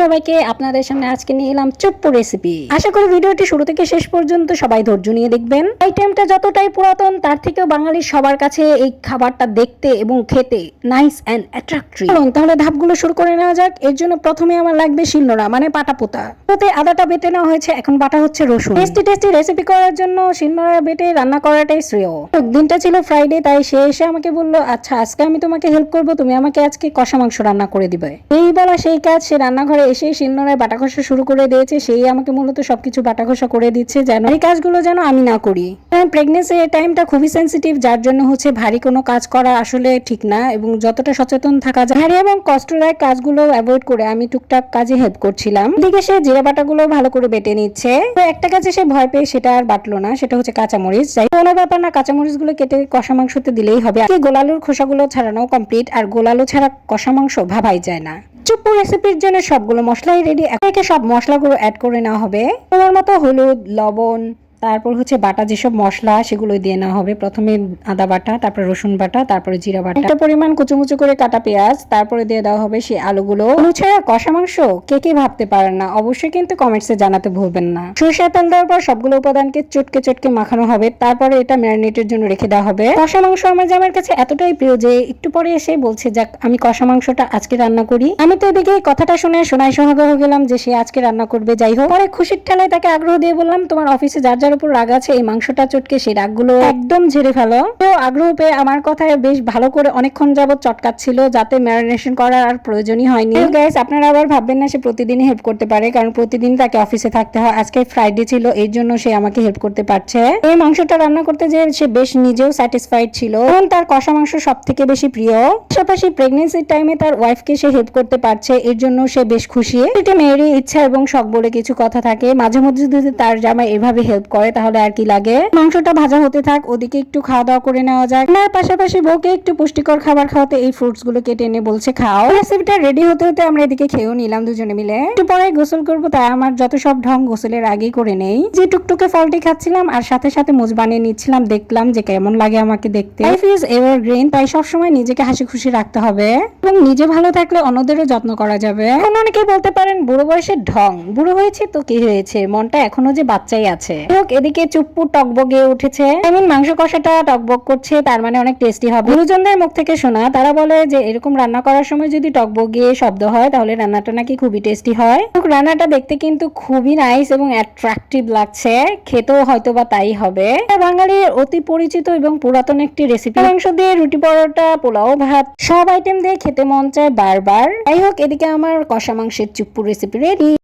সবাইকে, আপনাদের সামনে আজকে নিয়ে এলাম চুপ্পু রেসিপি। আশা করি ভিডিওটি শুরু থেকে শেষ পর্যন্ত সবাই ধৈর্য নিয়ে দেখবেন। আইটেমটা যতটাই পুরাতন তার থেকেও বাঙালির সবার কাছে এই খাবারটা দেখতে এবং খেতে নাইস এন্ড অ্যাট্রাক্টিভ। তাহলে ধাপগুলো শুরু করে নেওয়া যাক। এর জন্য প্রথমে আমার লাগবে শিলনোড়া মানে পাটাপোতা। ওতে আদাটা বেটে নেওয়া হয়েছে, এখন বাটা হচ্ছে রসুন। টেস্টি রেসিপি করার জন্য শিলনোড়া বেটে রান্না করাটাই শ্রেয়। দিনটা ছিল ফ্রাইডে, তাই সে এসে আমাকে বললো, আচ্ছা আজকে আমি তোমাকে হেল্প করবো, তুমি আমাকে আজকে কষা মাংস রান্না করে দিবে। এই বলা সেই কাজ, সে রান্নাঘরে এসে শিলনোড়ায় বাটা ঘষা শুরু করে দিয়েছে। সেই আমাকে মূলত সবকিছু বাটা ঘষা করে দিচ্ছে, যেন এই কাজগুলো যেন আমি না করি। প্রেগনেন্সি এই টাইমটা খুবই সেন্সিটিভ, যার জন্য হচ্ছে ভারী কোনো কাজ করা আসলে ঠিক না, এবং যতটা সচেতন থাকা যায় ভারী এবং কষ্টদায়ক কাজগুলো অ্যাভয়েড করে আমি টুকটাক কাজে হেল্প করছিলাম। এদিকে সে জিরা বাটাগুলো ভালো করে বেটে নিচ্ছে। তো একটা কাজে সে ভয় পেয়ে সেটা আর বাটলো না, সেটা হচ্ছে কাঁচামরিচ। যাই কোনো ব্যাপার না, কাঁচামরিচগুলো কেটে কষা মাংসতে দিলেই হবে। গোলালুর খোসাগুলো ছাড়ানো কমপ্লিট, আর গোলালু ছাড়া কষা মাংস ভাবাই যায় না। চুপ্পু রেসিপির জন্য সবগুলো মশলাই রেডি। একে সব মশলাগুলো অ্যাড করে নেওয়া হবে। তোমার মতো হলুদ, লবণ, তারপর হচ্ছে বাটা যেসব মশলা সেগুলো দিয়ে নেওয়া হবে। প্রথমে আদা বাটা, তারপরে রসুন বাটা, তারপরে জিরা বাটা, একটা পরিমাণ কুচুমুচু করে কাটা পেঁয়াজ, তারপরে দিয়ে দেওয়া হবে সেই আলুগুলো। আলু ছাড়া কষা মাংস কে কে ভাবতে পারেন না, অবশ্যই কিন্তু কমেন্টসে জানাতে ভুলবেন না। সরষের তেল দেওয়ার পর সবগুলো উপাদানকে চটকে চটকে মাখানো হবে, তারপরে এটা ম্যারিনেটের জন্য রেখে দেওয়া হবে। কষা মাংস আমার জামাইয়ের কাছে এতটাই প্রিয় যে একটু পরে এসে বলছে, যাক আমি কষা মাংসটা আজকে রান্না করি। আমি তো এদিকে কথাটা শুনে সোনায় সোহাগা হয়ে গেলাম যে সে আজকে রান্না করবে। যাই হোক, পরে খুশির ঠেলায় তাকে আগ্রহ দিয়ে বললাম, তোমার অফিসে যার উপর রাগ আছে, এই মাংসটা চটকে সেই রাগগুলো একদম ঝেড়ে ফেলো। তো আগ্রহ পেয়ে আমার কথায় বেশ ভালো করে অনেকক্ষণ যাবত চটকাচ্ছিল, যাতে ম্যারিনেশন করার আর প্রয়োজনই হয়নি। গাইস, আপনারা আবার ভাববেন না সে প্রতিদিনই হেল্প করতে পারে, কারণ প্রতিদিন তাকে অফিসে থাকতে হয়। আজকে ফ্রাইডে ছিল, এই জন্য সে আমাকে হেল্প করতে পারছে। এই মাংসটা রান্না করতে যে সে বেশ নিজেও স্যাটিসফাইড ছিল, কারণ তার কষা মাংস সব থেকে বেশি প্রিয়। পাশাপাশি প্রেগনেন্সির টাইমে তার ওয়াইফকে সে হেল্প করতে পারছে, এর জন্য সে বেশ খুশি। এটা মেয়েরই ইচ্ছা এবং শখ বলে কিছু কথা থাকে। মাঝে মধ্যে যদি তার জামাই এভাবে হেল্প করে তাহলে আর কি লাগে। মাংসটা ভাজা হতে থাক, ওদিকে একটু খাওয়া দাওয়া করে নেওয়া যায়। তার পাশাপাশি বউকে একটু পুষ্টিকর খাবার খাওয়াতে এই ফ্রুটস গুলো কেটে এনে বলছে খাও। রেসিপিটা রেডি হতে হতে আমরা এদিকে খেয়েও নিলাম দুজনে মিলে। একটু পরে গোসল করবো, তাই আমার যত সব ঢং গোসলের আগেই করে নেই। যে টুকটুকে ফলটি খাচ্ছিলাম আর সাথে সাথে মুজ বানিয়ে নিচ্ছিলাম, দেখলাম যে কেমন লাগে আমাকে দেখতে। লাইফ ইজ এভারগ্রিন, তাই সবসময় নিজেকে হাসি খুশি রাখতে হবে এবং নিজে ভালো থাকলে অন্যদেরও যত্ন করা যাবে। এখন অনেকেই বলতে পারেন বুড়ো বয়সের ঢং, বুড়ো হয়েছে তো কি হয়েছে, মনটা এখনো যে বাচ্চাই আছে। এদিকে চুপ্পু টকবগে উঠেছে, মাংস কষাটা টকবক করছে, তার মানে অনেক টেস্টি হবে। গুরুজনদের মুখ থেকে শোনা, তারা বলে যে এরকম রান্না করার সময় যদি টকবগে শব্দ হয় তাহলে রান্নাটা নাকি খুবই টেস্টি হয়। রান্নাটা দেখতে কিন্তু খুবই নাইস এবং অ্যাট্রাকটিভ লাগছে, খেতেও হয়তো বা তাই হবে। বাঙালির অতি পরিচিত এবং পুরাতন একটি রেসিপি। মাংস দিয়ে রুটি, পরোটা, পোলাও, ভাত সব আইটেম দিয়ে খেতে মন চায় বারবার। যাই হোক, এদিকে আমার কষা মাংসের চুপ্পু রেসিপি রেডি।